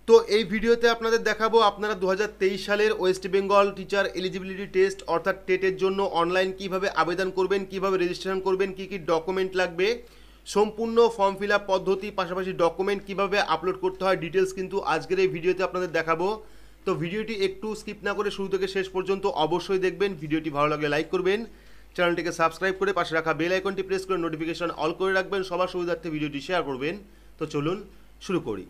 তো এই ভিডিওতে আপনাদের দেখাবো আপনারা 2023 সালের West Bengal teacher eligibility test অর্থাৎ টেটের জন্য অনলাইন কিভাবে আবেদন করবেন, কিভাবে রেজিস্ট্রেশন করবেন, কি কি ডকুমেন্ট লাগবে, সম্পূর্ণ ফর্ম ফিল আপ পদ্ধতি, পাশাপাশি ডকুমেন্ট কিভাবে আপলোড করতে হয়, ডিটেলস কিন্তু আজকের এই ভিডিওতে আপনাদের দেখাবো। তো ভিডিওটি একটু স্কিপ না করে শুরু থেকে শেষ পর্যন্ত অবশ্যই দেখবেন। ভিডিওটি ভালো লাগলে লাইক করবেন, চ্যানেলটিকে সাবস্ক্রাইব করে পাশে রাখা বেল আইকনটি প্রেস করে নোটিফিকেশন অল করে রাখবেন, সবার সুবিধার্থে ভিডিওটি শেয়ার করবেন। তো চলুন শুরু করি।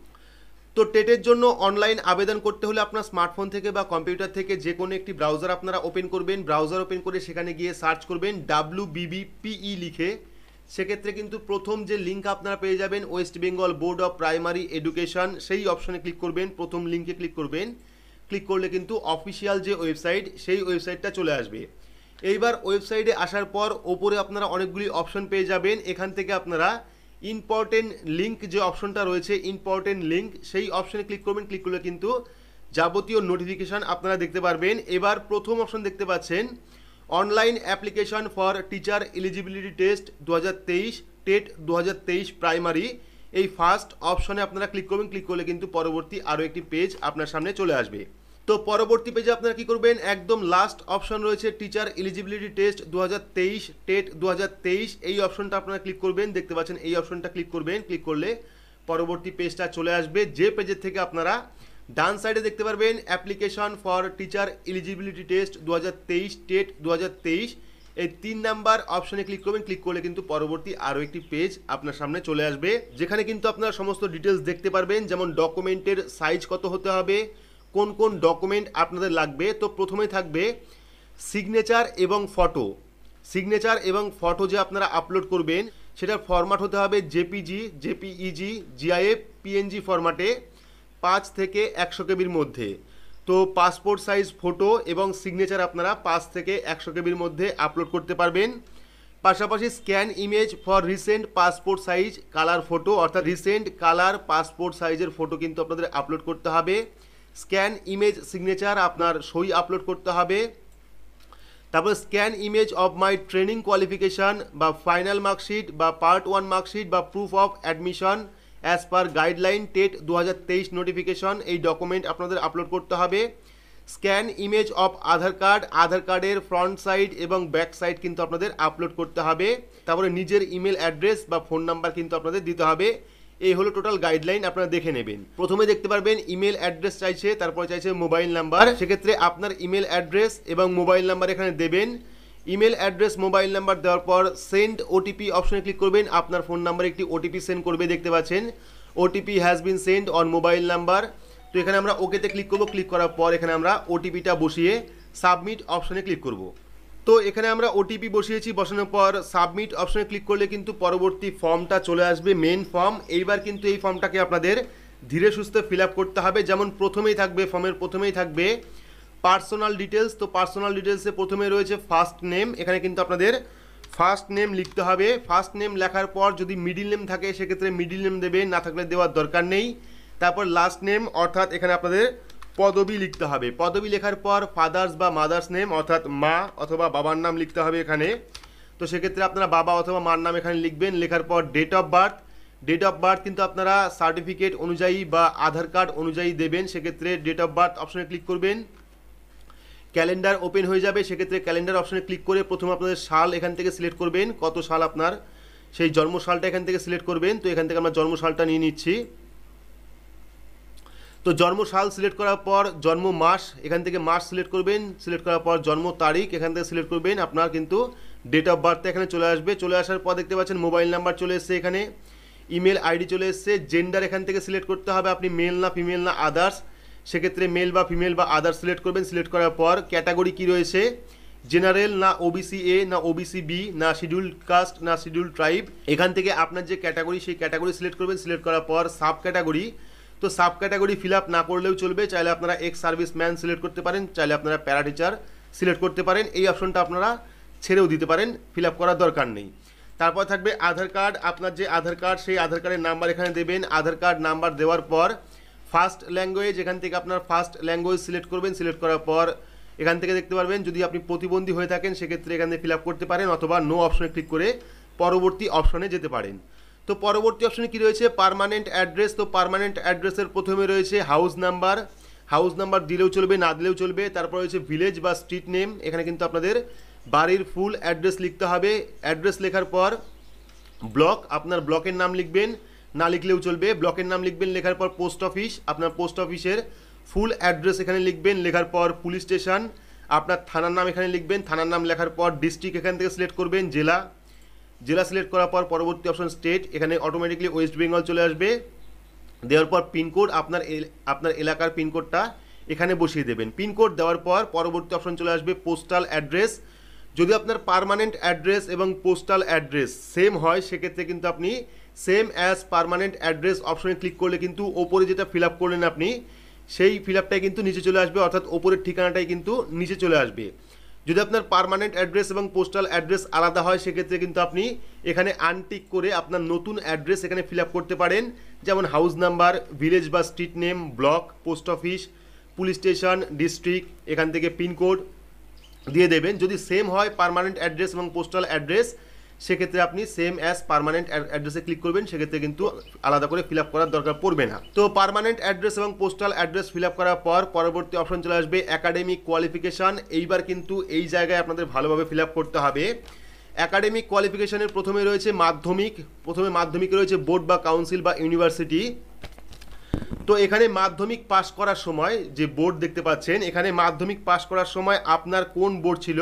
তো টেটের জন্য অনলাইন আবেদন করতে হলে আপনার স্মার্টফোন থেকে বা কম্পিউটার থেকে যে কোনো একটি ব্রাউজার আপনারা ওপেন করবেন। ব্রাউজার ওপেন করে সেখানে গিয়ে সার্চ করবেন WBBPE লিখে। সেক্ষেত্রে কিন্তু প্রথম যে লিঙ্ক আপনারা পেয়ে যাবেন West Bengal board of primary education, সেই অপশনে ক্লিক করবেন, প্রথম লিঙ্কে ক্লিক করবেন। ক্লিক করলে কিন্তু অফিসিয়াল যে ওয়েবসাইট, সেই ওয়েবসাইটটা চলে আসবে। এইবার ওয়েবসাইটে আসার পর ওপরে আপনারা অনেকগুলি অপশন পেয়ে যাবেন। এখান থেকে আপনারা ইম্পর্টেন্ট লিঙ্ক যে অপশনটা রয়েছে, ইম্পর্টেন্ট লিঙ্ক, সেই অপশনে ক্লিক করবেন। ক্লিক করলে কিন্তু যাবতীয় নোটিফিকেশান আপনারা দেখতে পারবেন। এবার প্রথম অপশন দেখতে পাচ্ছেন online application for teacher eligibility test 2023 TET 2023 primary, এই ফার্স্ট অপশনে আপনারা ক্লিক করবেন। ক্লিক করলে কিন্তু পরবর্তী আরও একটি পেজ আপনার সামনে চলে আসবে। তো পরবর্তী পেজে আপনারা কী করবেন, একদম লাস্ট অপশন রয়েছে টিচার এলিজিবিলিটি টেস্ট 2023 টেট 2023, এই অপশনটা আপনারা ক্লিক করবেন। দেখতে পাচ্ছেন এই অপশনটা ক্লিক করবেন। ক্লিক করলে পরবর্তী পেজটা চলে আসবে, যে পেজের থেকে আপনারা ডান সাইডে দেখতে পারবেন application for teacher eligibility test 2023 TET 2023, এই 3 নাম্বার অপশনে ক্লিক করবেন। ক্লিক করলে কিন্তু পরবর্তী আরও একটি পেজ আপনার সামনে চলে আসবে, যেখানে কিন্তু আপনারা সমস্ত ডিটেলস দেখতে পারবেন, যেমন ডকুমেন্টের সাইজ কত হতে হবে, কোন কোন ডকুমেন্ট আপনাদের লাগবে। তো প্রথমেই থাকবে সিগনেচার এবং ফটো। সিগনেচার এবং ফটো যে আপনারা আপলোড করবেন সেটার ফরম্যাট হতে হবে জেপিজি, জেপিইজি, জিআইএফ, পিএনজি ফরম্যাটে 5 থেকে 100 কেবির মধ্যে। তো পাসপোর্ট সাইজ ফটো এবং সিগনেচার আপনারা 5 থেকে 100 কেবির মধ্যে আপলোড করতে পারবেন। পাশাপাশি scan image for recent passport size colour photo, অর্থাৎ রিসেন্ট কালার পাসপোর্ট সাইজের ফটো কিন্তু আপনাদের আপলোড করতে হবে। স্ক্যান ইমেজ সিগনেচার আপনার সই আপলোড করতে হবে। তারপর scan image of my training qualification বা ফাইনাল মার্কশিট বা পার্ট 1 মার্কশিট বা proof of admission as per guideline TET 2023 notification, এই ডকুমেন্ট আপনাদের আপলোড করতে হবে। Scan image of Aadhaar card, Aadhaar কার্ডের ফ্রন্ট সাইড এবং ব্যাক সাইড কিন্তু আপনাদের আপলোড করতে হবে। তারপরে নিজের ইমেল অ্যাড্রেস বা ফোন নাম্বার কিন্তু আপনাদের দিতে হবে। এই হলো টোটাল গাইডলাইন, আপনারা দেখে নেবেন। প্রথমে দেখতে পারবেন ইমেল অ্যাড্রেস চাইছে, তারপরে চাইছে মোবাইল নাম্বার। সেক্ষেত্রে আপনার ইমেল অ্যাড্রেস এবং মোবাইল নাম্বার এখানে দেবেন। ইমেল অ্যাড্রেস মোবাইল নাম্বার দেওয়ার পর সেন্ড ওটিপি অপশনে ক্লিক করবেন। আপনার ফোন নাম্বারে একটি ওটিপি সেন্ড করবে, দেখতে পাচ্ছেন OTP has been send on mobile number. তো এখানে আমরা ওকেতে ক্লিক করব। ক্লিক করার পর এখানে আমরা ওটিপিটা বসিয়ে সাবমিট অপশনে ক্লিক করব। তো এখানে আমরা ওটিপি বসিয়েছি, বসানোর পর সাবমিট অপশনে ক্লিক করলে কিন্তু পরবর্তী ফর্মটা চলে আসবে, মেন ফর্ম। এইবার কিন্তু এই ফর্মটাকে আপনাদের ধীরে সুস্থে ফিল আপ করতে হবে। যেমন প্রথমেই থাকবে, ফর্মের প্রথমেই থাকবে পার্সোনাল ডিটেলস। তো পার্সোনাল ডিটেলসে প্রথমে রয়েছে ফার্স্ট নেম, এখানে কিন্তু আপনাদের ফার্স্ট নেম লিখতে হবে। ফার্স্ট নেম লেখার পর যদি মিডিল নেম থাকে সেক্ষেত্রে মিডিল নেম দেবেন, না থাকলে দেওয়ার দরকার নেই। তারপর লাস্ট নেম, অর্থাৎ এখানে আপনাদের পদবি লিখতে হবে। পদবি লেখার পর ফাদার্স বা মাদার্স নেম, অর্থাৎ মা অথবা বাবার নাম লিখতে হবে এখানে। তো সেক্ষেত্রে আপনারা বাবা অথবা মার নাম এখানে লিখবেন। লেখার পর date of birth, date of birth কিন্তু আপনারা সার্টিফিকেট অনুযায়ী বা আধার কার্ড অনুযায়ী দেবেন। সেক্ষেত্রে ডেট অফ বার্থ অপশনে ক্লিক করবেন। ক্যালেন্ডার ওপেন হয়ে যাবে, সেক্ষেত্রে ক্যালেন্ডার অপশনে ক্লিক করে প্রথমে আপনাদের সাল এখান থেকে সিলেক্ট করবেন, কত সাল আপনার, সেই জন্ম সালটা এখান থেকে সিলেক্ট করবেন। তো এখান থেকে আমরা জন্ম সালটা নিয়ে নিচ্ছি। তো জন্ম সাল সিলেক্ট করার পর জন্ম মাস, এখান থেকে মাস সিলেক্ট করবেন। সিলেক্ট করার পর জন্ম তারিখ এখান থেকে সিলেক্ট করবেন। আপনার কিন্তু ডেট অফ বার্থটা এখানে চলে আসবে। চলে আসার পর দেখতে পাচ্ছেন মোবাইল নাম্বার চলে এসছে, এখানে ইমেল আইডি চলে এসছে। জেন্ডার এখান থেকে সিলেক্ট করতে হবে, আপনি মেল না ফিমেল না আদার্স, সেক্ষেত্রে মেল বা ফিমেল বা আদার্স সিলেক্ট করবেন। সিলেক্ট করার পর ক্যাটাগরি কী রয়েছে, জেনারেল না ওবিসি এ না ওবিসি বি না শিডিউল্ড কাস্ট না শিডিউল্ড ট্রাইব, এখান থেকে আপনার যে ক্যাটাগরি সেই ক্যাটাগরি সিলেক্ট করবেন। সিলেক্ট করার পর সাব ক্যাটাগরি, তো সাব ক্যাটাগরি ফিল আপ না করলেও চলবে, চাইলে আপনারা এক্স সার্ভিস ম্যান সিলেক্ট করতে পারেন, চাইলে আপনারা প্যারা টিচার সিলেক্ট করতে পারেন। এই অপশনটা আপনারা ছেড়েও দিতে পারেন, ফিল আপ করার দরকার নেই। তারপর থাকবে আধার কার্ড, আপনার যে আধার কার্ড সেই আধার কার্ডের নাম্বার এখানে দেবেন। আধার কার্ড নাম্বার দেওয়ার পর ফার্স্ট ল্যাঙ্গুয়েজ, এখান থেকে আপনার ফার্স্ট ল্যাঙ্গুয়েজ সিলেক্ট করবেন। সিলেক্ট করার পর এখান থেকে দেখতে পারবেন যদি আপনি প্রতিবন্ধী হয়ে থাকেন সেক্ষেত্রে এখান থেকে ফিল আপ করতে পারেন, অথবা নো অপশনে ক্লিক করে পরবর্তী অপশনে যেতে পারেন। তো পরবর্তী অপশনে কি রয়েছে, পার্মানেন্ট অ্যাড্রেস। তো পার্মানেন্ট অ্যাড্রেসের প্রথমে রয়েছে হাউস নাম্বার, হাউস নাম্বার দিলেও চলবে না দিলেও চলবে। তারপর রয়েছে ভিলেজ বা স্ট্রিট নেম, এখানে কিন্তু আপনাদের বাড়ির ফুল অ্যাড্রেস লিখতে হবে। অ্যাড্রেস লেখার পর ব্লক, আপনার ব্লকের নাম লিখবেন, না লিখলেও চলবে, ব্লকের নাম লিখবেন। লেখার পর পোস্ট অফিস, আপনার পোস্ট অফিসের ফুল অ্যাড্রেস এখানে লিখবেন। লেখার পর পুলিশ স্টেশন, আপনার থানার নাম এখানে লিখবেন। থানার নাম লেখার পর ডিস্ট্রিক্ট এখান থেকে সিলেক্ট করবেন, জেলা, জেলা সিলেক্ট করার পর পরবর্তী অপশন স্টেট, এখানে অটোমেটিকলি ওয়েস্ট বেঙ্গল চলে আসবে। দেওয়ার পর পিনকোড, আপনার এলাকার পিনকোডটা এখানে বসিয়ে দেবেন। পিনকোড দেওয়ার পর পরবর্তী অপশন চলে আসবে পোস্টাল অ্যাড্রেস। যদি আপনার পার্মানেন্ট অ্যাড্রেস এবং পোস্টাল অ্যাড্রেস সেম হয় সেক্ষেত্রে কিন্তু আপনি সেম অ্যাজ পার্মানেন্ট অ্যাড্রেস অপশনে ক্লিক করলে কিন্তু ওপরে যেটা ফিল আপ করলেন আপনি সেই ফিল আপটাই কিন্তু নিচে চলে আসবে, অর্থাৎ ওপরের ঠিকানাটাই কিন্তু নিচে চলে আসবে। যদি আপনার পার্মানেন্ট অ্যাড্রেস এবং পোস্টাল অ্যাড্রেস আলাদা হয় সেক্ষেত্রে কিন্তু আপনি এখানে আনটিক করে আপনার নতুন অ্যাড্রেস এখানে ফিল আপ করতে পারেন, যেমন হাউস নাম্বার, ভিলেজ বা street name, block, post office, police station, district, এখান থেকে পিনকোড দিয়ে দেবেন। যদি সেম হয় পার্মানেন্ট অ্যাড্রেস এবং পোস্টাল অ্যাড্রেস সেক্ষেত্রে আপনি সেম অ্যাজ পার্মানেন্ট অ্যাড্রেসে ক্লিক করবেন, সেক্ষেত্রে কিন্তু আলাদা করে ফিল আপ করার দরকার পড়বে না। তো পার্মানেন্ট অ্যাড্রেস এবং পোস্টাল অ্যাড্রেস ফিল আপ করার পর পরবর্তী অপশন চলে আসবে একাডেমিক কোয়ালিফিকেশান। এইবার কিন্তু এই জায়গায় আপনাদের ভালোভাবে ফিল আপ করতে হবে। একাডেমিক কোয়ালিফিকেশানের প্রথমে রয়েছে মাধ্যমিক, প্রথমে মাধ্যমিকে রয়েছে বোর্ড বা কাউন্সিল বা ইউনিভার্সিটি। তো এখানে মাধ্যমিক পাস করার সময় যে বোর্ড দেখতে পাচ্ছেন, এখানে মাধ্যমিক পাস করার সময় আপনার কোন বোর্ড ছিল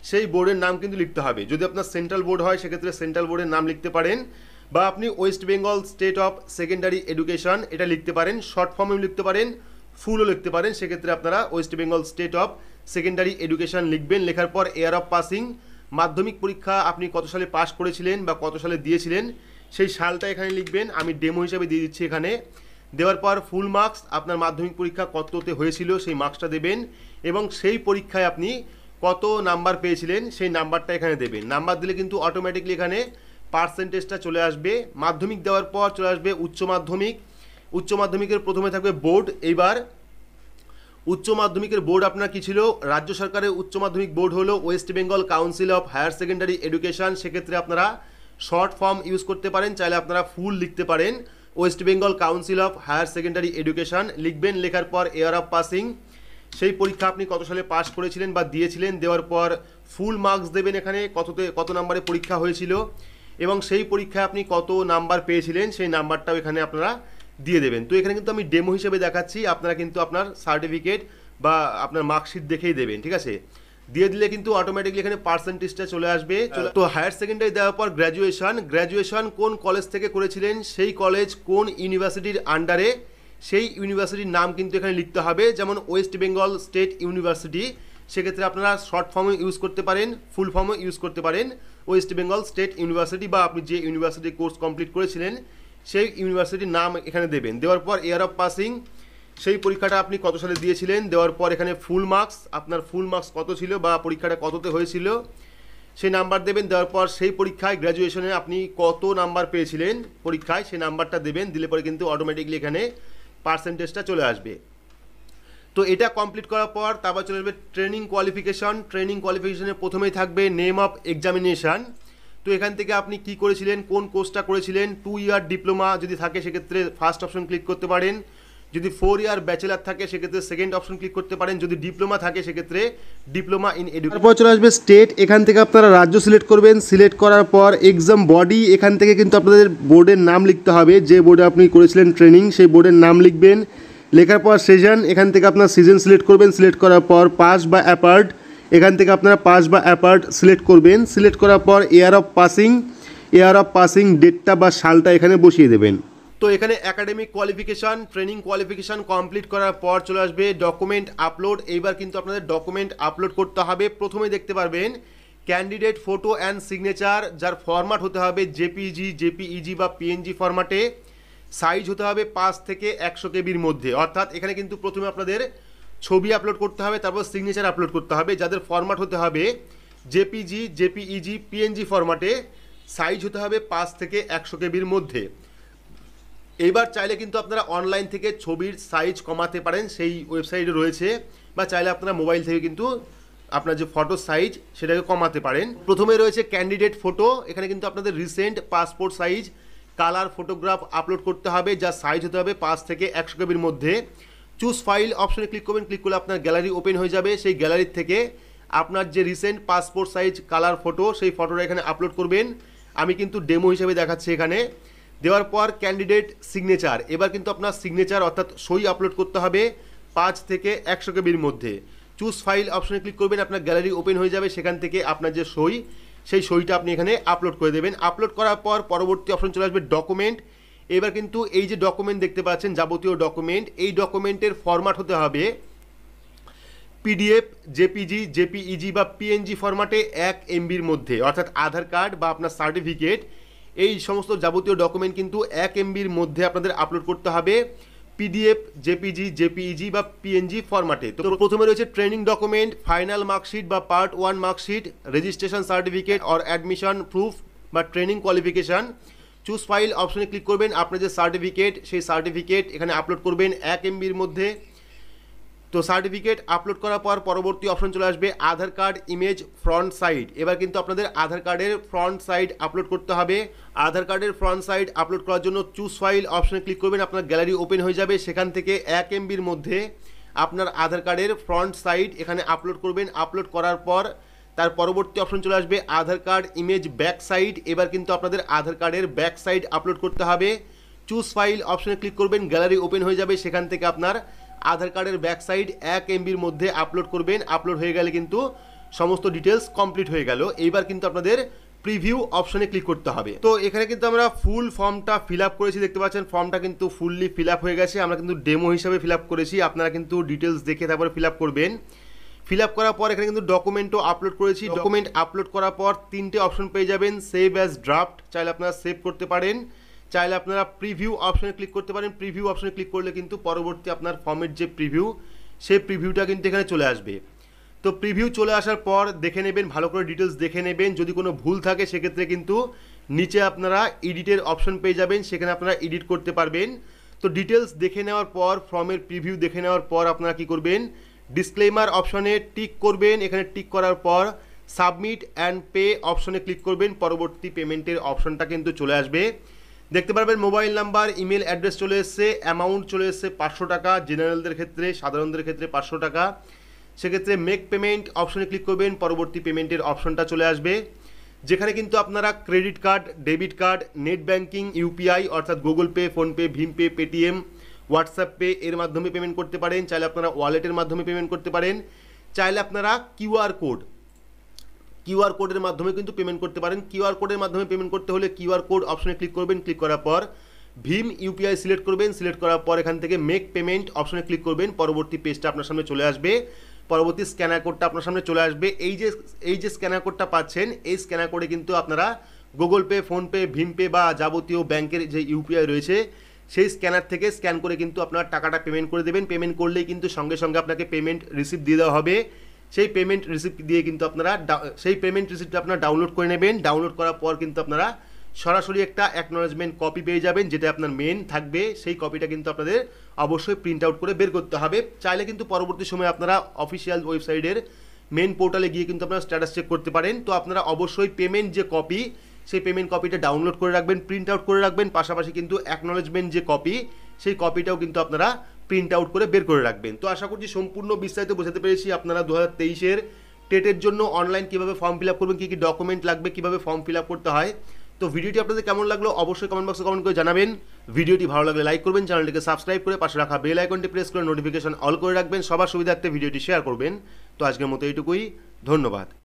সেই বোর্ডের নাম কিন্তু লিখতে হবে। যদি আপনার সেন্ট্রাল বোর্ড হয় সেক্ষেত্রে সেন্ট্রাল বোর্ডের নাম লিখতে পারেন, বা আপনি West Bengal state of secondary education এটা লিখতে পারেন, শর্ট ফর্মেও লিখতে পারেন, ফুলও লিখতে পারেন। সেক্ষেত্রে আপনারা West Bengal state of secondary Education লিখবেন। লেখার পর ইয়ার অফ পাসিং, মাধ্যমিক পরীক্ষা আপনি কত সালে পাস করেছিলেন বা কত সালে দিয়েছিলেন সেই সালটা এখানে লিখবেন, আমি ডেমো হিসাবে দিয়ে দিচ্ছি এখানে। দেওয়ার পর ফুল মার্কস, আপনার মাধ্যমিক পরীক্ষা কততে হয়েছিল সেই মার্কসটা দেবেন, এবং সেই পরীক্ষায় আপনি কত নাম্বার পেয়েছিলেন সেই নাম্বারটা এখানে দেবেন। নাম্বার দিলে কিন্তু অটোমেটিকলি এখানে পার্সেন্টেজটা চলে আসবে। মাধ্যমিক দেওয়ার পর চলে আসবে উচ্চ মাধ্যমিক। উচ্চ মাধ্যমিকের প্রথমে থাকবে বোর্ড। এইবার উচ্চ মাধ্যমিকের বোর্ড আপনার কী ছিল, রাজ্য সরকারের উচ্চ মাধ্যমিক বোর্ড হলো West Bengal Council of Higher Secondary Education. সেক্ষেত্রে আপনারা শর্ট ফর্ম ইউজ করতে পারেন, চাইলে আপনারা ফুল লিখতে পারেন, West Bengal Council of Higher Secondary Education লিখবেন। লেখার পর ইয়ার অফ পাসিং, সেই পরীক্ষা আপনি কত সালে পাস করেছিলেন বা দিয়েছিলেন। দেওয়ার পর ফুল মার্কস দেবেন, এখানে কত নাম্বারে পরীক্ষা হয়েছিল এবং সেই পরীক্ষায় আপনি কত নাম্বার পেয়েছিলেন সেই নাম্বারটাও এখানে আপনারা দিয়ে দেবেন। তো এখানে কিন্তু আমি ডেমো হিসেবে দেখাচ্ছি, আপনারা কিন্তু আপনার সার্টিফিকেট বা আপনার মার্কশিট দেখেই দেবেন, ঠিক আছে। দিয়ে দিলে কিন্তু অটোমেটিকলি এখানে পার্সেন্টেজটা চলে আসবে। তো হায়ার সেকেন্ডারি দেওয়ার পর গ্র্যাজুয়েশন, গ্র্যাজুয়েশন কোন কলেজ থেকে করেছিলেন, সেই কলেজ কোন ইউনিভার্সিটির আন্ডারে সেই ইউনিভার্সিটির নাম কিন্তু এখানে লিখতে হবে, যেমন ওয়েস্ট বেঙ্গল স্টেট ইউনিভার্সিটি। সেক্ষেত্রে আপনারা শর্ট ফর্মে ইউজ করতে পারেন, ফুল ফর্মে ইউজ করতে পারেন, ওয়েস্ট বেঙ্গল স্টেট ইউনিভার্সিটি, বা আপনি যে ইউনিভার্সিটি কোর্স কমপ্লিট করেছিলেন সেই ইউনিভার্সিটির নাম এখানে দেবেন। দেওয়ার পর ইয়ার অফ পাসিং, সেই পরীক্ষাটা আপনি কত সালে দিয়েছিলেন। দেওয়ার পর এখানে ফুল মার্কস, আপনার ফুল মার্কস কত ছিল বা পরীক্ষাটা কততে হয়েছিল সেই নাম্বার দেবেন। দেওয়ার পর সেই পরীক্ষায় গ্র্যাজুয়েশনে আপনি কত নাম্বার পেয়েছিলেন পরীক্ষায় সেই নাম্বারটা দেবেন। দিলে পরে কিন্তু অটোমেটিকলি এখানে পার্সেন্টেজটা চলে আসবে। তো এটা কমপ্লিট করার পর তারপর চলে আসবে ট্রেনিং কোয়ালিফিকেশন। ট্রেনিং কোয়ালিফিকেশনের প্রথমেই থাকবে নেম অফ এক্সামিনেশান। তো এখান থেকে আপনি কি করেছিলেন, কোন কোর্সটা করেছিলেন। 2 ইয়ার ডিপ্লোমা যদি থাকে সেক্ষেত্রে ফার্স্ট অপশন ক্লিক করতে পারেন, যদি 4 ইয়ার ব্যাচেলার থাকে সেক্ষেত্রে সেকেন্ড অপশন ক্লিক করতে পারেন, যদি ডিপ্লোমা থাকে সেক্ষেত্রে ডিপ্লোমা ইন এডুকেশন। তারপর চলে আসবে স্টেট, এখান থেকে আপনারা রাজ্য সিলেক্ট করবেন। সিলেক্ট করার পর এক্সাম বডি, এখান থেকে কিন্তু আপনাদের বোর্ডের নাম লিখতে হবে, যে বোর্ডে আপনি করেছিলেন ট্রেনিং সেই বোর্ডের নাম লিখবেন। লেখার পর সেশন, এখান থেকে আপনার সিজন সিলেক্ট করবেন। সিলেক্ট করার পর পাস বা অ্যাপার্ট, এখান থেকে আপনারা পাস বা অ্যাপার্ট সিলেক্ট করবেন। সিলেক্ট করার পর year of passing, year of passing ডেটটা বা সালটা এখানে বসিয়ে দেবেন। তো এখানে academic qualification, training qualification complete করার পর চলে আসবে ডকুমেন্ট আপলোড। এইবার কিন্তু আপনাদের ডকুমেন্ট আপলোড করতে হবে। প্রথমে দেখতে পারবেন ক্যান্ডিডেট ফটো অ্যান্ড সিগনেচার, যার ফরম্যাট হতে হবে জেপিইজি বা পিএনজি ফরম্যাটে। সাইজ হতে হবে 5 থেকে 100 কেবির মধ্যে, অর্থাৎ এখানে কিন্তু প্রথমে আপনাদের ছবি আপলোড করতে হবে, তারপর সিগনেচার আপলোড করতে হবে। যাদের ফরম্যাট হতে হবে জেপিইজি পিএনজি ফরম্যাটে, সাইজ হতে হবে 5 থেকে 100 কেবির মধ্যে। এইবার চাইলে কিন্তু আপনারা অনলাইন থেকে ছবির সাইজ কমাতে পারেন, সেই ওয়েবসাইটে রয়েছে, বা চাইলে আপনারা মোবাইল থেকে কিন্তু আপনার যে ফটো সাইজ সেটাকে কমাতে পারেন। প্রথমে রয়েছে ক্যান্ডিডেট ফটো, এখানে কিন্তু আপনাদের recent passport size colour photograph upload করতে হবে, যার সাইজ হতে হবে 5 থেকে 100 কেবির মধ্যে। চুজ ফাইল অপশনে ক্লিক করবেন, ক্লিক করলে আপনার গ্যালারি ওপেন হয়ে যাবে। সেই গ্যালারির থেকে আপনার যে recent passport size colour photo, সেই ফটোটা এখানে আপলোড করবেন। আমি কিন্তু ডেমো হিসেবে দেখাচ্ছি এখানে। দেওয়ার পর ক্যান্ডিডেট সিগনেচার, এবার কিন্তু আপনার সিগনেচার অর্থাৎ সই আপলোড করতে হবে 5 থেকে 100 কেবির মধ্যে। চুজ ফাইল অপশনে ক্লিক করবেন, আপনার গ্যালারি ওপেন হয়ে যাবে। সেখান থেকে আপনার যে সই, সেই সইটা আপনি এখানে আপলোড করে দেবেন। আপলোড করার পর পরবর্তী অপশন চলে আসবে ডকুমেন্ট। এবার কিন্তু এই যে ডকুমেন্ট দেখতে পাচ্ছেন, যাবতীয় ডকুমেন্ট, এই ডকুমেন্টের ফরম্যাট হতে হবে পিডিএফ, জেপিজি, জেপিইজি বা পিএনজি ফরম্যাটে 1 MBর মধ্যে, অর্থাৎ আধার কার্ড বা আপনার সার্টিফিকেট, এই সমস্ত যাবতীয় ডকুমেন্ট কিন্তু 1 MBর মধ্যে আপনাদের আপলোড করতে হবে পিডিএফ, জেপিজি, জেপিইজি বা পিএনজি ফরম্যাটে। তো প্রথমে রয়েছে ট্রেনিং ডকুমেন্ট, ফাইনাল মার্কশিট বা part 1 marksheet, registration certificate or admission proof বা ট্রেনিং কোয়ালিফিকেশান। চুজ ফাইল অপশনে ক্লিক করবেন, আপনার যে সার্টিফিকেট, সেই সার্টিফিকেট এখানে আপলোড করবেন 1 MBর মধ্যে। তো সার্টিফিকেট আপলোড করার পর পরবর্তী অপশন চলে আসবে আধার কার্ড ইমেজ ফ্রন্ট সাইড। এবার কিন্তু আপনাদের আধার কার্ডের ফ্রন্ট সাইড আপলোড করতে হবে। আধার কার্ডের ফ্রন্ট সাইড আপলোড করার জন্য চুজ ফাইল অপশনে ক্লিক করবেন, আপনার গ্যালারি ওপেন হয়ে যাবে। সেখান থেকে 1 MBর মধ্যে আপনার আধার কার্ডের ফ্রন্ট সাইড এখানে আপলোড করবেন। আপলোড করার পর তার পরবর্তী অপশন চলে আসবে আধার কার্ড ইমেজ ব্যাক সাইড। এবার কিন্তু আপনাদের আধার কার্ডের ব্যাক সাইড আপলোড করতে হবে। চুজ ফাইল অপশনে ক্লিক করবেন, গ্যালারি ওপেন হয়ে যাবে। সেখান থেকে আপনার আধার কার্ডের ব্যাক সাইড 1 MBর মধ্যে আপলোড করবেন। আপলোড হয়ে গেলে কিন্তু সমস্ত ডিটেলস কমপ্লিট হয়ে গেল। এইবার কিন্তু আপনাদের প্রিভিউ অপশনে ক্লিক করতে হবে। তো এখানে কিন্তু আমরা ফুল ফর্মটা ফিল আপ করেছি, দেখতে পাচ্ছেন ফর্মটা কিন্তু ফুললি ফিল আপ হয়ে গেছে। আমরা কিন্তু ডেমো হিসাবে ফিল আপ করেছি, আপনারা কিন্তু ডিটেলস দেখে তারপরে ফিল আপ করবেন। ফিল আপ করার পর এখানে কিন্তু ডকুমেন্টও আপলোড করেছি। ডকুমেন্ট আপলোড করার পর 3টে অপশন পেয়ে যাবেন। সেভ অ্যাজ ড্রাফট, চাইলে আপনারা সেভ করতে পারেন, চাইলে আপনারা প্রিভিউ অপশনে ক্লিক করতে পারেন। প্রিভিউ অপশনে ক্লিক করলে কিন্তু পরবর্তী আপনার ফর্মের যে প্রিভিউ, সেই প্রিভিউটা কিন্তু এখানে চলে আসবে। তো প্রিভিউ চলে আসার পর দেখে নেবেন, ভালো করে ডিটেলস দেখে নেবেন। যদি কোনো ভুল থাকে সেক্ষেত্রে কিন্তু নিচে আপনারা এডিটের অপশন পেয়ে যাবেন, সেখানে আপনারা এডিট করতে পারবেন। তো ডিটেলস দেখে নেওয়ার পর, ফর্মের প্রিভিউ দেখে নেওয়ার পর আপনারা কি করবেন, ডিসক্লেমার অপশনে টিক করবেন। এখানে টিক করার পর সাবমিট অ্যান্ড পে অপশনে ক্লিক করবেন। পরবর্তী পেমেন্টের অপশনটা কিন্তু চলে আসবে। দেখতে পারবেন মোবাইল নাম্বার, ইমেল অ্যাড্রেস চলে এসছে, অ্যামাউন্ট চলে এসছে 500 টাকা, জেনারেলদের ক্ষেত্রে, সাধারণদের ক্ষেত্রে 500 টাকা। সেক্ষেত্রে মেক পেমেন্ট অপশনে ক্লিক করবেন, পরবর্তী পেমেন্টের অপশনটা চলে আসবে, যেখানে কিন্তু আপনারা credit card, debit card, net banking, UPI অর্থাৎ গুগল পে, ফোনপে, ভীম পে, পেটিএম, হোয়াটসঅ্যাপ পে এর মাধ্যমে পেমেন্ট করতে পারেন। চাইলে আপনারা ওয়ালেটের মাধ্যমে পেমেন্ট করতে পারেন, চাইলে আপনারা কিউআর কোডের মাধ্যমে কিন্তু পেমেন্ট করতে পারেন। কিউআর কোডের মাধ্যমে পেমেন্ট করতে হলে কিউআর কোড অপশনে ক্লিক করবেন। ক্লিক করার পর ভীম ইউপিআই সিলেক্ট করবেন। সিলেক্ট করার পর এখান থেকে মেক পেমেন্ট অপশনে ক্লিক করবেন। পরবর্তী পেজটা আপনার সামনে চলে আসবে, পরবর্তী স্ক্যানার কোডটা আপনার সামনে চলে আসবে। এই যে স্ক্যানার কোডটা পাচ্ছেন, এই স্ক্যানার কোডে কিন্তু আপনারা গুগল পে, ফোনপে, ভীম পে বা যাবতীয় ব্যাংকের যে ইউপিআই রয়েছে, সেই স্ক্যানার থেকে স্ক্যান করে কিন্তু আপনার টাকাটা পেমেন্ট করে দেবেন। পেমেন্ট করলেই কিন্তু সঙ্গে সঙ্গে আপনাকে পেমেন্ট রিসিপ্ট দিয়ে দেওয়া হবে। সেই পেমেন্ট রিসিপ্ট দিয়ে কিন্তু আপনারা সেই পেমেন্ট রিসিপ্টটা আপনারা ডাউনলোড করে নেবেন। ডাউনলোড করার পর কিন্তু আপনারা সরাসরি একটা অ্যাকনোলেজমেন্ট কপি পেয়ে যাবেন, যেটা আপনার মেন থাকবে। সেই কপিটা কিন্তু আপনাদের অবশ্যই প্রিন্ট আউট করে বের করতে হবে। চাইলে কিন্তু পরবর্তী সময়ে আপনারা অফিসিয়াল ওয়েবসাইটের মেন পোর্টালে গিয়ে কিন্তু আপনারা স্ট্যাটাস চেক করতে পারেন। তো আপনারা অবশ্যই পেমেন্ট যে কপি, সেই পেমেন্ট কপিটা ডাউনলোড করে রাখবেন, প্রিন্ট আউট করে রাখবেন। পাশাপাশি কিন্তু অ্যাকনোলেজমেন্ট যে কপি, সেই কপিটাও কিন্তু আপনারা প্রিন্ট আউট করে বের করে রাখবেন। তো আশা করছি সম্পূর্ণ বিস্তারিত বোঝাতে পেরেছি। আপনারা 2023-এর টেটের জন্য অনলাইন কীভাবে ফর্ম ফিল আপ করবেন, কী কী ডকুমেন্ট লাগবে, কীভাবে ফর্ম ফিল আপ করতে হয়। তো ভিডিওটি আপনাদের কেমন লাগলো অবশ্যই কমেন্ট বক্সে কমেন্ট করে জানাবেন। ভিডিওটি ভালো লাগলে লাইক করবেন, চ্যানেলটিকে সাবস্ক্রাইব করে পাশে রাখা বেল আইকনটি প্রেস করে নোটিফিকেশন অল করে রাখবেন। সবার সুবিধার্থে ভিডিওটি শেয়ার করবেন। তো আজকের মতো এইটুকুই, ধন্যবাদ।